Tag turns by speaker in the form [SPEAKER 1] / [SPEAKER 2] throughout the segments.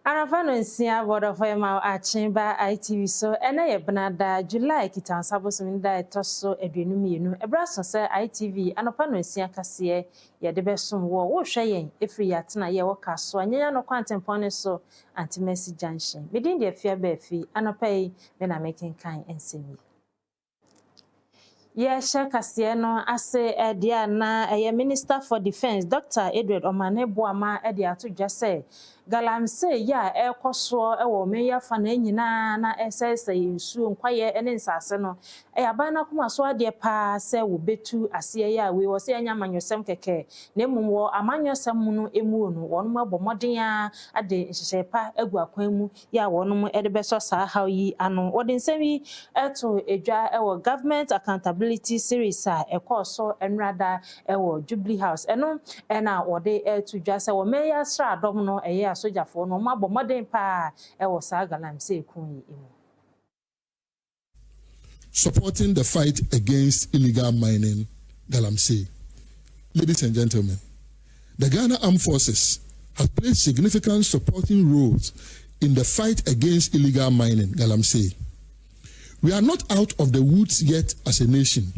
[SPEAKER 1] Arafano nsia bodo for ma achimba ITV so ena ye benada July kitan saboso minda etoso edunumienu ebraso se ITV anopano nsia kase ye de besom wo hwe yen efri yatena ye wo kaso anyanya no kwantempone so anti-Mercy Junction medin de afia ba afi anopai me na making kan ensemi Yesha kase no ase dia na Minister for Defense Dr. Edward Omaneboama ede ato dwase galamse ya ekoso ewo meya fa na nyina na esese yensu nkwaye ene nsase no aban na kuma so ade pa se wo betu ase ya we wo se anya manyosem keke na emumwo amanyosem no emu no wonum abomoden a ade nhyehyɛ pa agu akwan mu ya wonum ede beso sa haw yi ano wode nsemi eto edwa ewo government accountability series a ekoso enrada ewo Jubilee House eno ena wode eto dwa se wo meya sra adom no eye asojafo no mabo modern pa ewo sa galamse ekun yi emu.
[SPEAKER 2] Supporting the fight against illegal mining, Galamsey. Ladies and gentlemen, the Ghana Armed Forces have played significant supporting roles in the fight against illegal mining, Galamsey. We are not out of the woods yet as a nation,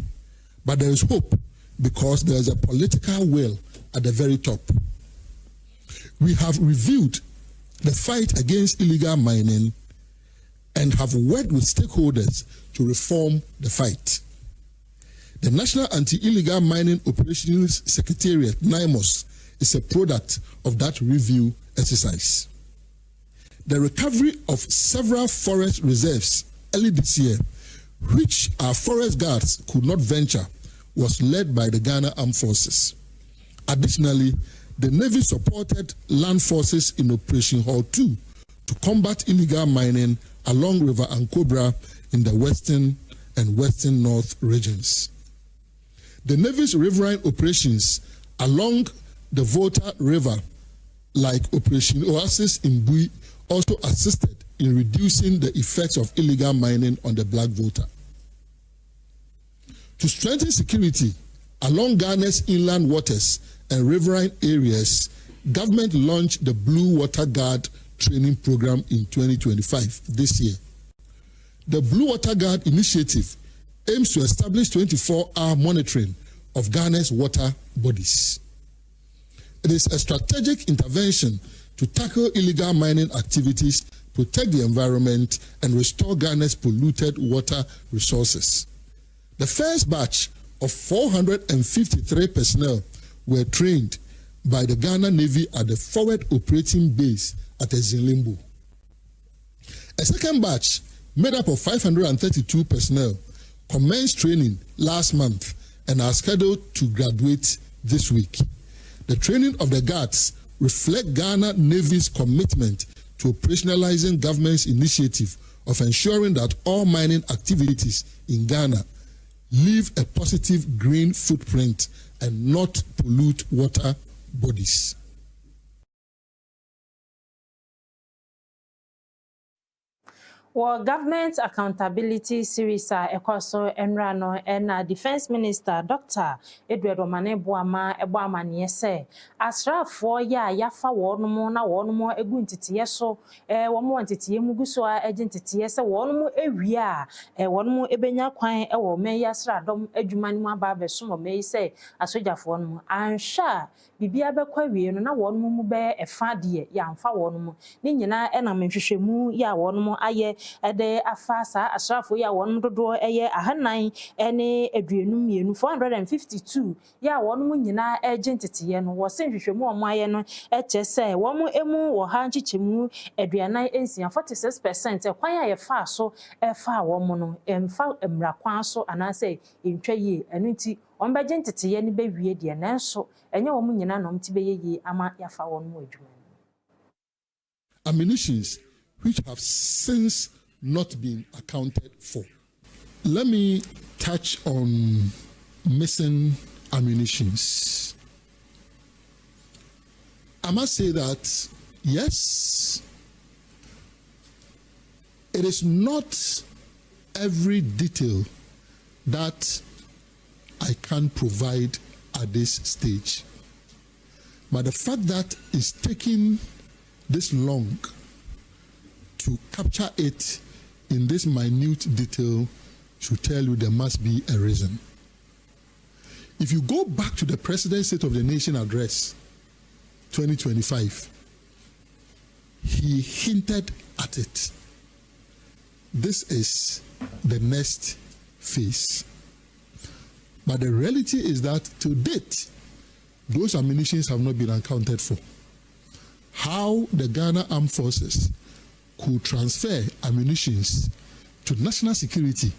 [SPEAKER 2] but there is hope because there is a political will at the very top. We have reviewed the fight against illegal mining and have worked with stakeholders to reform the fight. The National Anti-Illegal Mining Operations Secretariat, NIMOS, is a product of that review exercise. The recovery of several forest reserves early this year, which our forest guards could not venture, was led by the Ghana Armed Forces. Additionally, the Navy supported land forces in Operation Hall 2 to combat illegal mining along River Ankobra in the western and western north regions. The Navy's riverine operations along the Volta River, like Operation Oasis in Bui, also assisted in reducing the effects of illegal mining on the Black Volta. To strengthen security along Ghana's inland waters and riverine areas, government launched the Blue Water Guard training program in 2025 this year. The Blue Water Guard initiative aims to establish 24-hour monitoring of Ghana's water bodies. It is a strategic intervention to tackle illegal mining activities, protect the environment, and restore Ghana's polluted water resources. The first batch of 453 personnel were trained by the Ghana Navy at the Forward Operating Base at Ezinlimbo. A second batch, made up of 532 personnel, commenced training last month and are scheduled to graduate this week. The training of the guards reflect Ghana Navy's commitment to operationalizing government's initiative of ensuring that all mining activities in Ghana leave a positive green footprint and not pollute water bodies.
[SPEAKER 1] Well, government accountability series ekoso enrano and Defense Minister Dr. Edward Omaneboama eboamanie se asrafo ya yafa wonomo na wonomo egu ntitiye so womo ntitiye muguso agi ntitiye se wonomo ewie a wonomo ebenya kwan ewo meya asradom adwumani mu aba beso meyi se asojafo wonomo ansha bibia bekwa wie no na wonomo mu be efa de ya amfa wonomo ni nyina na menhwehwemu ya wonomo aye ede afasa asrafo ya won dodo eye ahanan ene aduenum mienu 452 ya won nyina agentitiye no wo se hwehwemu omo aye no eche se wo emu wo ha nchichemu aduanan ensia 46% kwan ya fa so efa wo no emfa emrakwan so anase entwa yi enu nti ombeje ntitiye ni bewie de nanso enye wo nyina no mti beyeye ama yafa wo no adwuma
[SPEAKER 2] ammunitions which have since not been accounted for. Let me touch on missing ammunitions. I must say that, yes, it is not every detail that I can provide at this stage. But the fact that it's taking this long to capture it in this minute detail should tell you there must be a reason. If you go back to the President's State of the Nation address, 2025, he hinted at it. This is the next phase. But the reality is that to date, those ammunitions have not been accounted for. How the Ghana Armed Forces could transfer ammunitions to national security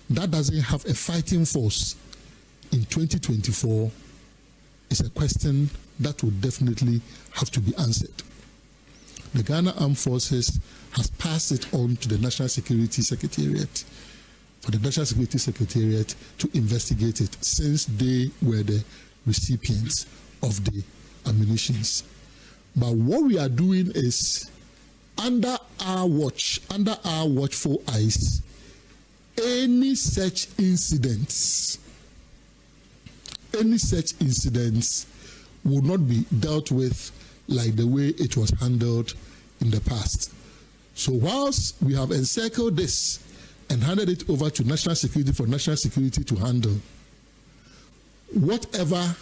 [SPEAKER 2] that doesn't have a fighting force in 2024 is a question that will definitely have to be answered. The Ghana Armed Forces has passed it on to the National Security Secretariat for the National Security Secretariat to investigate it, since they were the recipients of the ammunitions. But what we are doing is, under our watchful eyes, any such incidents will not be dealt with like the way it was handled in the past. So whilst we have encircled this and handed it over to national security for national security to handle, whatever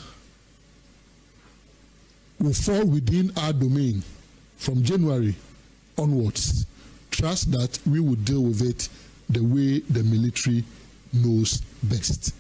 [SPEAKER 2] will fall within our domain from January onwards, trust that we will deal with it the way the military knows best.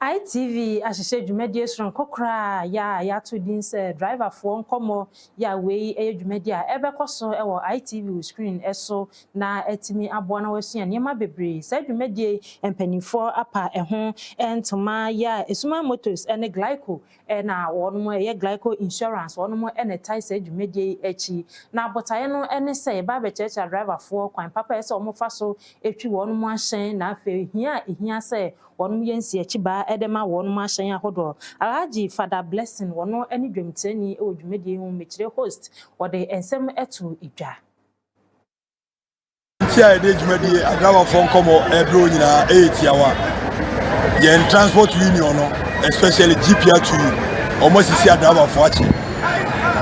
[SPEAKER 1] ITV ahyehyɛ dwumadi esron kokra ya to din sɛ driver for nkomo ya wei dwumadi a ɛbɛkɔ so ɛwɔ ITV screen ɛso na etimi aboa na wasua nneɛma bebree sɛ dwumadi mpanimfoɔ apa ɛho ɛntoma ya esuma motors ɛne glyco na wɔnom ɛyɛ glyco insurance wɔnom ɛne tai sɛ dwumadi akyi na abotaye no ɛne sɛ ba bɛkyerɛkyerɛ driver for kwan papa ɛsɛ wɔn fa so etwi wɔnom ahyɛn na afɛ ehia sɛ wɔnom yɛnsi akyi ba edema wɔnom ahyɛn ahodo Alhaji Father Blessing wɔno ani dwamtani ɛwɔ dwumadi ho mekyerɛ host wɔde ensɛm ɛto idwa
[SPEAKER 3] tia ede dwumadi adrawa fon komo ebro nyina etiawa yen transport union no especially GPR2 almost sisi adrawa fo ache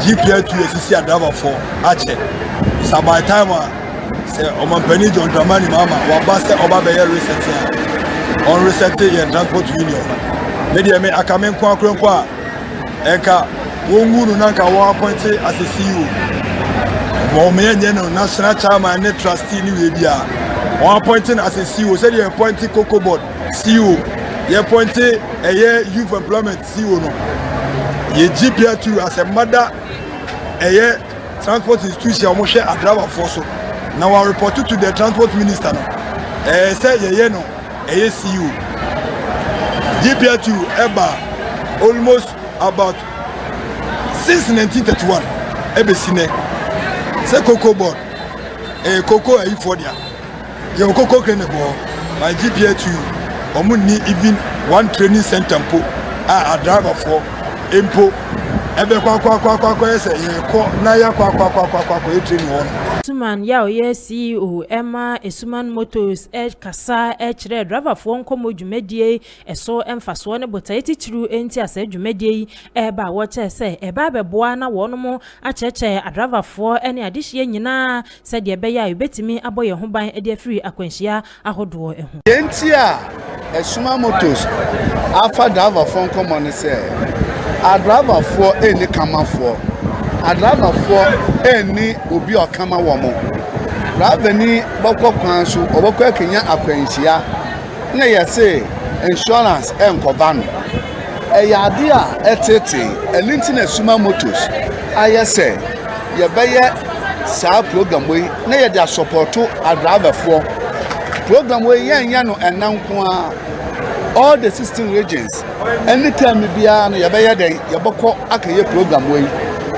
[SPEAKER 3] GPR2 sisi adrawa fo ache sabai time say omampani John Dramani mama wa ba say oba be reset on receptive and transport union. Media me akamen kwa eka wonguru nanka wa appointed as a CEO. Mo me no national chairman and trustee ni we bia. One appointing as a CEO, said you appointed Cocoa Board CEO. You appointed a year youth employment CEO no. Ye GPR2 as a mother a year transport institution mo share adrawa for so. Now I reported to the transport minister no. Say ye no ASU GPR2 ever almost about since 1931 ebesine say Cocoa Board Cocoa Euphoria your Cocoa Crenebo my GPR2 omuni even one training center po a driver for impo ebe kwa say ko na ya kwa training one
[SPEAKER 1] Suman ya oye CEO Emma Esuman Motors kasa chere driver for nkomo dwumadie eso emfaso ne botaye titiru enti asa dwumadie ba wo che se eba beboa na wonom a cheche driver for ene adehye nyina se de be ya betimi aboye ho ban de afiri akwanhia ahodo eho
[SPEAKER 4] enti a Esuman Motors afa driver for nkomo ne se a driver for eni kama for adrava for eni obi okama womo raveni bokko kwan so obokko akenya akwanhia na yese insurance enkoba no eyade a etete elinti na Esuman Motors ayese yebeye sa program we na yede supporto adrava for program we yenya no enanko a all the 16 regions anytime bia no yebeye den yebokko akaye program we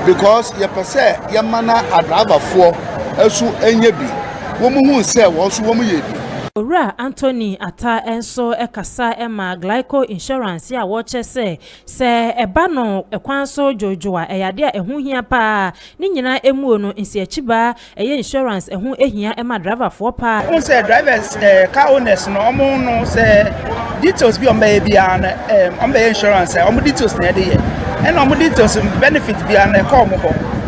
[SPEAKER 4] because ye pese ye mana adrava for esu enye bi wo mu hu se wo so wo mu ye bi
[SPEAKER 1] Ora Anthony ata enso ekasa ema glyco insurance ya wo che se eba no ekwan so jojoa eyade a ehu hia pa ni nyina emuo no nsi achiba eye insurance ehu ehia ema driver for pa
[SPEAKER 5] on say drivers car owners no omo no say details bi on be bia na on be insurance omo details na de ye and omo details benefit bia na call mo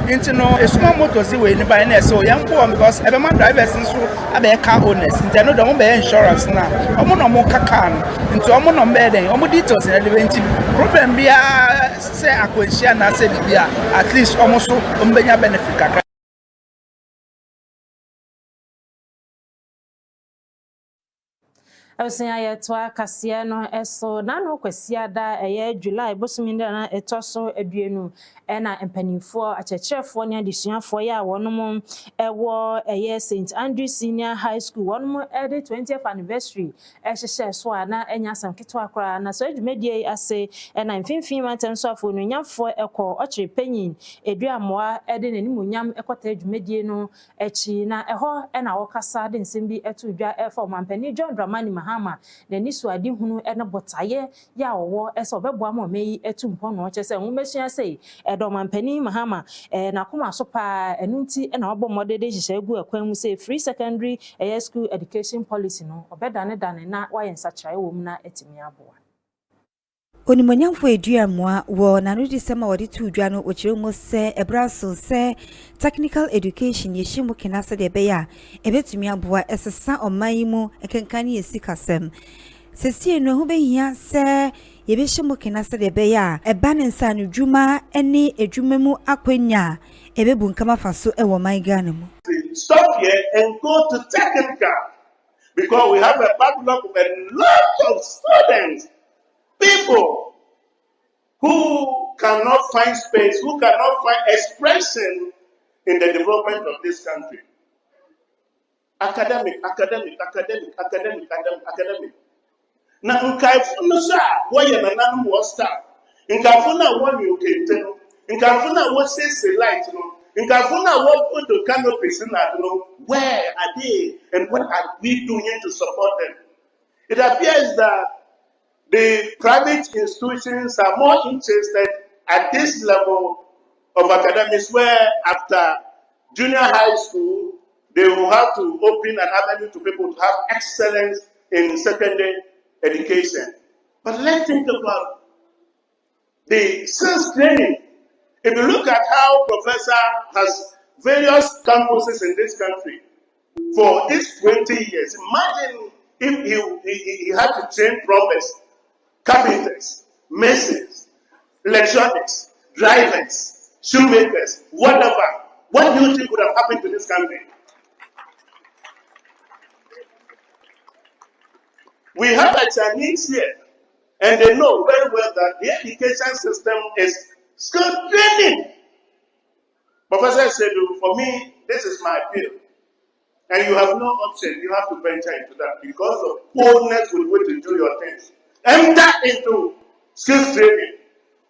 [SPEAKER 5] Into no a small motors way in by so young poor because every man drivers in so I car owners. Into no don't be insurance now. I'm no more can into a mon on bedding, almost details in the problem be say acquisition and say at least almost benefit.
[SPEAKER 1] Awusia yetwa kaseɛ no ɛso na no kwasia da ɛyɛ July bosumi na ɛtɔso aduonu ɛna mpanimfoɔ akyerɛkyerɛfoɔ ne adesuafoɔ yɛ a wɔnom ɛwɔ ɛyɛ St Andrews Senior High School wɔnom ɛde 20th anniversary ɛhyehyɛ so a na ɛnya asam ketewa koraa na so adwumadie ase ɛna mfimfini mantam so afɔ no nyamfoɔ ɛkɔ ɔkyere panyin eduamoa ɛde n'animonyam ɛkɔta adwumadie no ɛkyi na ɛhɔ ɛna wɔkasa de nsɛm bi ɛto dwa ɛfa ɔmampani John Dramani Mahama na nisu adi hunu ene botaye ya owo ese obeboa ma meyi etumpo no chese nwumesua sei edomampani Mahama na koma so pa enunti na obomode de hihye egu akwan mu sei free secondary school education policy no obedane dane na wayensa kyerɛ wo mu na etimi aboa
[SPEAKER 6] Onimonyamfo eduamoa wo nanu disema wodi tu dwa no okire mu se ebraso se technical education yeshimu kenase de beya ebetumi aboa esesa oman mu ekenkane yesikasem sesie no ho behia se yebeshimu kenase de beya eba ne nsa no dwuma ene edwuma mu akwanya ebebu nkama faso ewo man Ghana mu.
[SPEAKER 7] Stop here and go to technical because we have a backlog of a lot of students. People who cannot find space, who cannot find expression in the development of this country. Academic. Now, Nkafuna sa why na nanu was staff. Nkafuna what you can tell. Nkafuna what says the light, Nkafuna what put the canopies in that, where are they and what are we doing to support them? It appears that the private institutions are more interested at this level of academics where after junior high school, they will have to open an avenue to people to have excellence in secondary education. But let's think about the skills training. If you look at how Professor has various campuses in this country for these 20 years, imagine if he had to train plumbers, carpenters, masons, electronics, drivers, shoemakers, whatever. What do you think would have happened to this country? We have a Chinese here, and they know very well that the education system is skill training. Professor said, for me, this is my appeal. And you have no option. You have to venture into that because of boldness with which to do your things. Enter into skills training.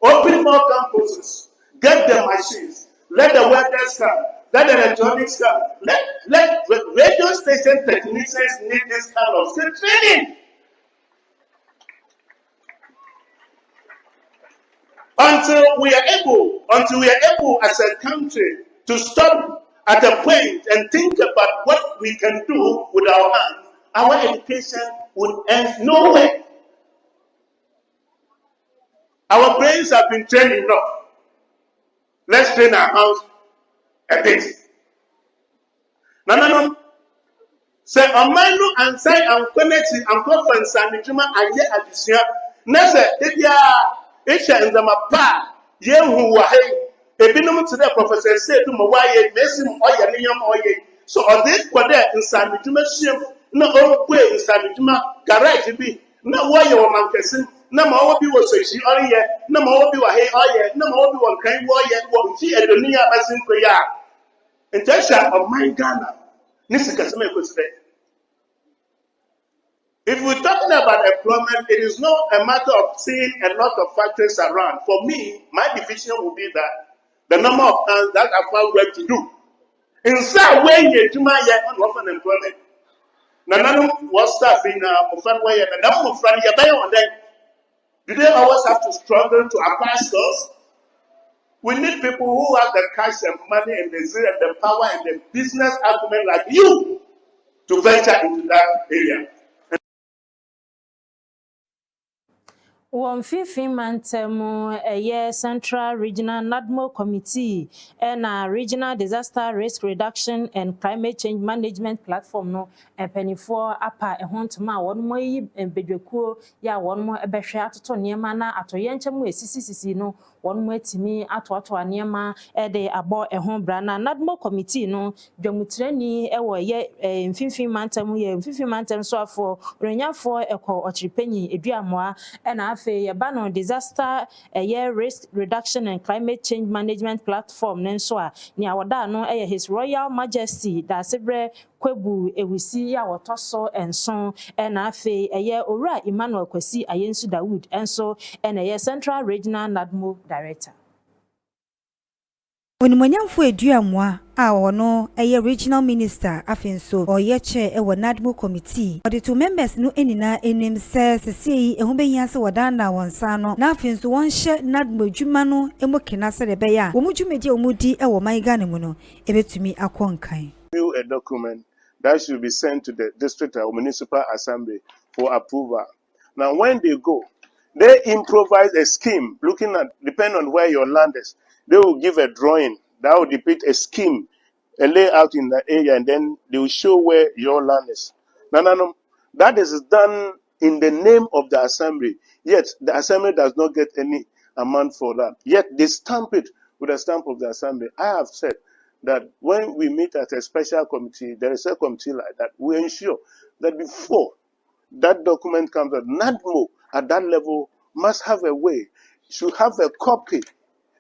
[SPEAKER 7] Open more campuses. Get the machines. Let the workers come. Let the electronics come. Let radio station technicians need this kind of skill training. Until we are able as a country to stop at a point and think about what we can do with our hands, our education would end nowhere. Our brains have been trained enough. Let's train our hands a bit. No. Say, Amanu and say, I'm connected, I'm conference, and Juma, and yet at this year. Nessa, if you are in the mapa, ye who were ebinum to the professor said to Mawaye, Messim, Oya, Niam, Oye. So, on this, what there in San Juma, no old way in San Juma, garage be, no way your man can na ma obi wo soji oriye na ma obi wa he oye na ma obi won kan wo ye wo ti edonia basin ko ya intention of my Ghana nisi kaseme ko sire. If we're talking about employment, it is not a matter of seeing a lot of factories around. For me, my division will be that the number of hands that have found work to do. In some way, you do my often employment. Nanano was staff in Mufan way and the number of friends on them. Do they always have to struggle to acquire skills? We need people who have the cash and money and the zeal and the power and the business acumen like you to venture into that area.
[SPEAKER 1] One 15 month Central Regional NADMO Committee and a Regional Disaster Risk Reduction and Climate Change Management Platform no penny-for apa ehontoma one more bedwekuo ya one more ebehwe atoto niema na atoyenchemu esisi no one more timi ato aniema de abo ehon bra na NADMO Committee no dwamutreni ewo ye 15 month so afọ renyafo ekọ ochiripenyi eduamoa na Yabano disaster risk reduction and climate change management platform nenso a ni awoda no His Royal Majesty da sebre kwebu ewisi ya wotoso enson na afe Owura Emmanuel Kwasi Ayensu Dawood enso na Central Regional NADMO Director.
[SPEAKER 6] Onimonyamfo eduamoa a wono regional minister afenso oyeche ewo NADMO committee odi to members no enina enim sesei ehubehia se wodana wonsa no na afenso wonhye NADMO dwuma no emokena se de beya wo mudwumedi omudi ewo maigane mu no ebetumi akonkan.
[SPEAKER 7] A document that should be sent to the district or municipal assembly for approval. Now when they go, they improvise a scheme looking at, depending on where your land is, they will give a drawing that will depict a scheme, a layout in the area, and then they will show where your land is. No. That is done in the name of the assembly. Yet the assembly does not get any amount for that. Yet they stamp it with a stamp of the assembly. I have said that when we meet at a special committee, there is a committee like that, we ensure that before that document comes out, NADMO at that level must have a way, should have a copy,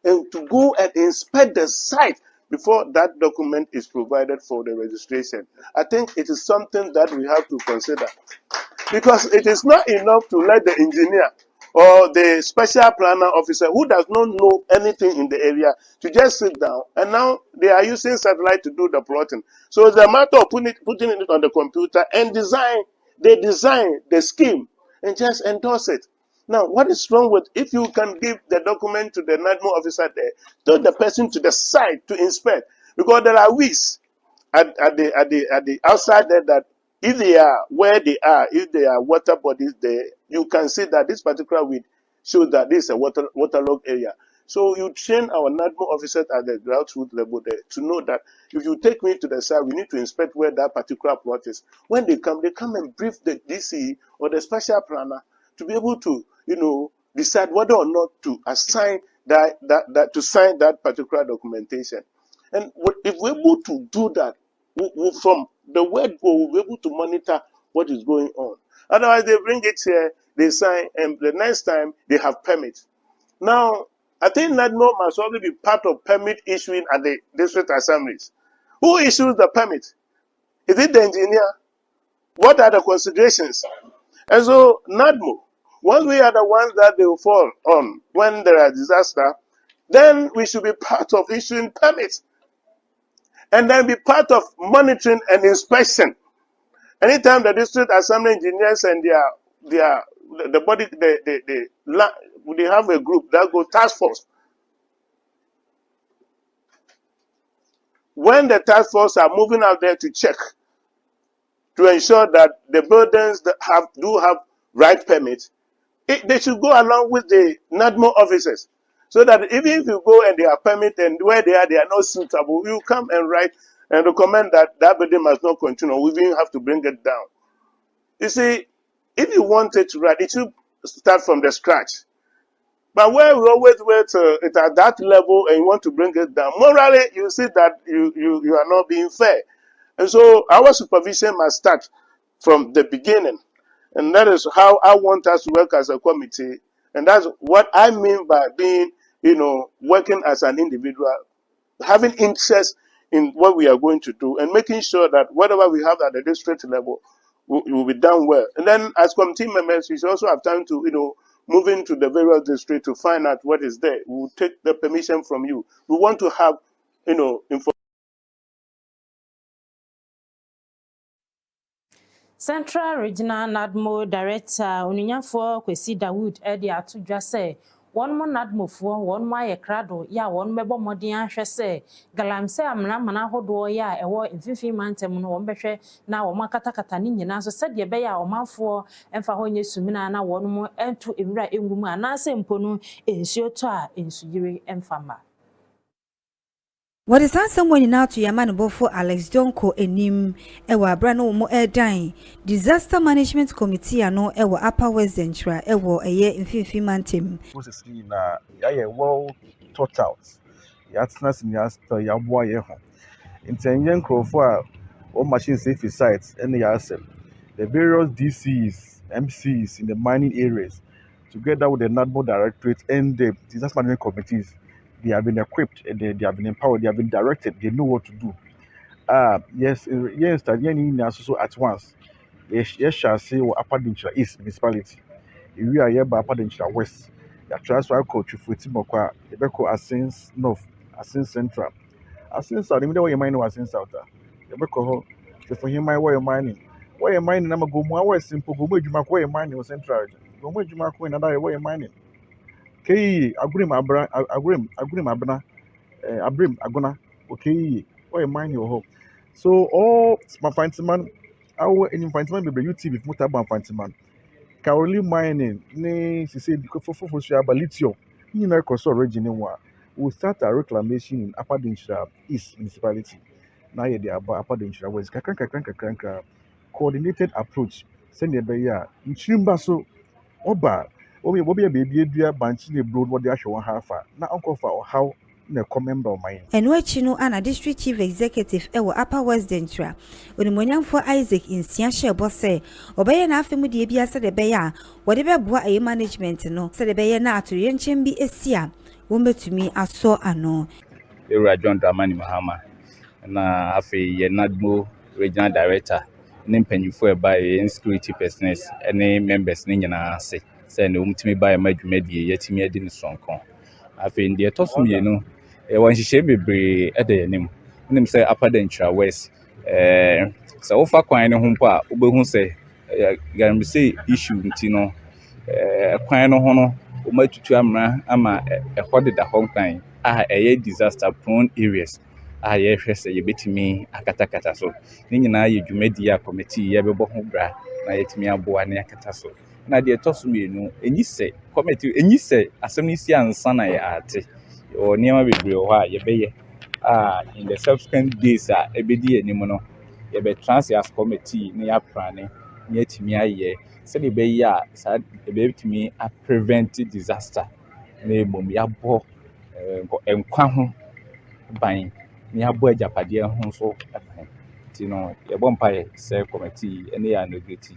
[SPEAKER 7] and to go and inspect the site before that document is provided for the registration. I think it is something that we have to consider. Because it is not enough to let the engineer or the special planner officer who does not know anything in the area to just sit down, and now they are using satellite to do the plotting. So it's a matter of putting it on the computer and they design the scheme and just endorse it. Now, what is wrong with if you can give the document to the NADMO officer there, tell the person to the site to inspect? Because there are weeds at the outside there that if they are where they are, if there are water bodies there, you can see that this particular weed shows that this is a waterlogged area. So you train our NADMO officers at the grassroots level there to know that if you take me to the site, we need to inspect where that particular plot is. When they come and brief the DC or the special planner to be able to, decide whether or not to assign to sign that particular documentation. And if we're able to do that, from the word go, we'll be able to monitor what is going on. Otherwise, they bring it here, they sign, and the next time they have permit. Now, I think NADMO must also be part of permit issuing at the district assemblies. Who issues the permit? Is it the engineer? What are the considerations? And so, NADMO, once we are the ones that they will fall on when there are disaster, then we should be part of issuing permits. And then be part of monitoring and inspection. Anytime the district assembly engineers and they have a group that go task force. When the task force are moving out there to check, to ensure that the buildings that do have right permits, they should go along with the NADMO officers. So that even if you go and they are permit and where they are not suitable, you come and write and recommend that building must not continue. We even have to bring it down. You see, if you want it right, it should start from the scratch. But where we always wait it at that level and you want to bring it down, morally, you see that you are not being fair. And so our supervision must start from the beginning. And that is how I want us to work as a committee. And that's what I mean by being, working as an individual, having interest in what we are going to do and making sure that whatever we have at the district level will be done well. And then as committee members, we should also have time to, move into the various districts to find out what is there. We will take the permission from you. We want to have, information.
[SPEAKER 1] Central Regional NADMO Director Onyanyafo Kwesi Dawood edi atudwa say won mo nadmofo won mo aye krado ya won bebo modin ahwe se galamse amna mana hodo ya ewo mfifi mantem no won behwe na wo makatakata ni nyina so sede be ya omanfo emfa ho nye sumina na won mo entu emra engumu anase mponu ensuo to a ensuyire emfama.
[SPEAKER 6] What is that someone in out to Yaman Bofo Alex Donko enim ewa brano mo dan disaster management committee ano ewa Upper West Central ewa eye mfifi mantem.
[SPEAKER 8] Process na ya well thought out. Ya tsnas ni asta ya boa ye ho. Intenyen crofo a all machine safety sites and ya asem. The various DCs, MCs in the mining areas together with the NADMO directorate and the disaster management committees. They have been equipped and they have been empowered, they have been directed, they know what to do. Yes, so at once. Yes, shall say what Upper Dinchra East municipality. If we are here by Upper Dinchra West, the transfer coach for Timokwa, the Beko Asins North, Asins Central. Asins South, the middle way your mining was in South. The Beko, for him, my way of mining. Why your mining, I'm a go more simple, go with my way of mining was central. Go with my way another way of mining. Kei agrim abna abrim agona okay why mind your hope so all my fancyman our in fancyman be UTV motor ban fancyman Caroline mining ne she said for lithium you know cause origin one we start a reclamation in Upper Dinchra East municipality now you dey about Upper Dinchra West kakranka coordinated approach send be ya nchimba so oba obi a baby edua banchi ne broad what they ahwe hafa na uncle for how na member of mine
[SPEAKER 6] Eno achi no ana district chief executive ewa Upper West Central onimonyamfo Isaac Insiahye bose obeye na afemu de bia se de beya wode beboa aye management no se de beye na atoriye nchen bi esia wombetumi aso ano
[SPEAKER 9] Ewa John Dramani Mahama na afi ye NADMO regional director ne mpanyifo e ba ye security personnel ene members ne nyina ase say na umtimi ba ye madwumadie yatimi adi ne sonko afi ndie tosum ye no wan hihye bebre ede yanim nim say Upper Dinchra West so wo fa kwan ne ho mpo a obehu say garam say issue nti no kwan no ho no o matutu amra ama ehode da honkwan a disaster prone areas ye hwese ye betimi akatakata so ni nyina ye dwumadi ya committee ye bebo ho bra na yetimi aboa ne akata so na de tosum ye no enyi se committee enyi se asem ni si ansa na ya ate o niam bebre ho a ye beye in the subsequent days ebedi anim no ye be as committee ne ya plane ne yetimi aye se de be ya sa ebetimi a prevent disaster na ebom ya bo enkwa ho ban ni abo ajapade ho so ban ti no ye bompa ye se committee ene ya no geti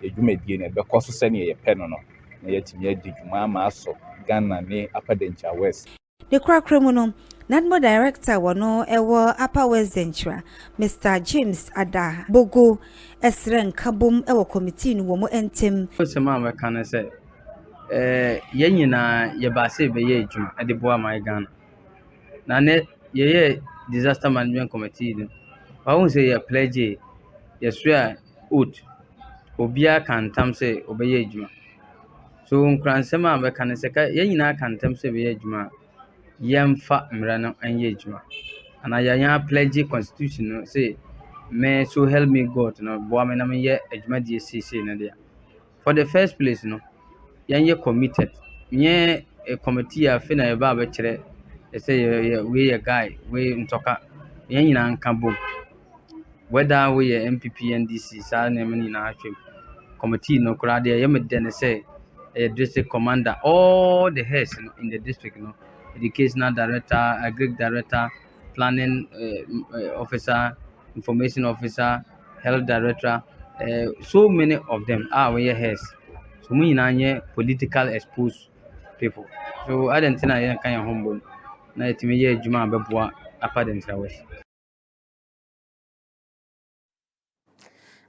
[SPEAKER 9] edwumadie na be koso se ne ye pe no no na yetimi adi dwuma ma aso Ghana ne Upper Dinchra West
[SPEAKER 6] the krakremu no NADMO director wono ewo Upper West Central Mr James Ada Bogo esren kabom ewo committee no wo mo entem
[SPEAKER 10] sema ma kan se ye nyina ye ba se be ye adwuma ade boa my Ghana na ne ye disaster management committee no ba won say ye pledge ye swear oath obia kan tam say obeye adwuma so nkransema ma kan se ka ye nyina kan tam say be ye adwuma yemfa mra no anye adwuma ana ya pledge constitution no say me so help me God no boa me na me ye adwuma die say na dia for the first place no ye committed nye a committee a fe na ye ba be kire say we a guy we ntoka ye nyina nka bom whether we a MPP NDC sa na me na atwem committee no kura de ye me den say a district commander all the heads in the district no educational director, agri director, planning officer, information officer, health director, so many of them are we heads. So we na political exposed people. So I don't think I can humble. Na itimi ye adwuma beboa Upper Dinchra West.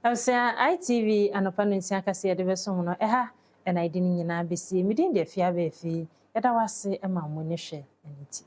[SPEAKER 1] Awsia ITV anopa no nsia kase de beso ho no eha na ide ni nyina besie midin de fia be fi yeda wase ema mo ne hwe aniti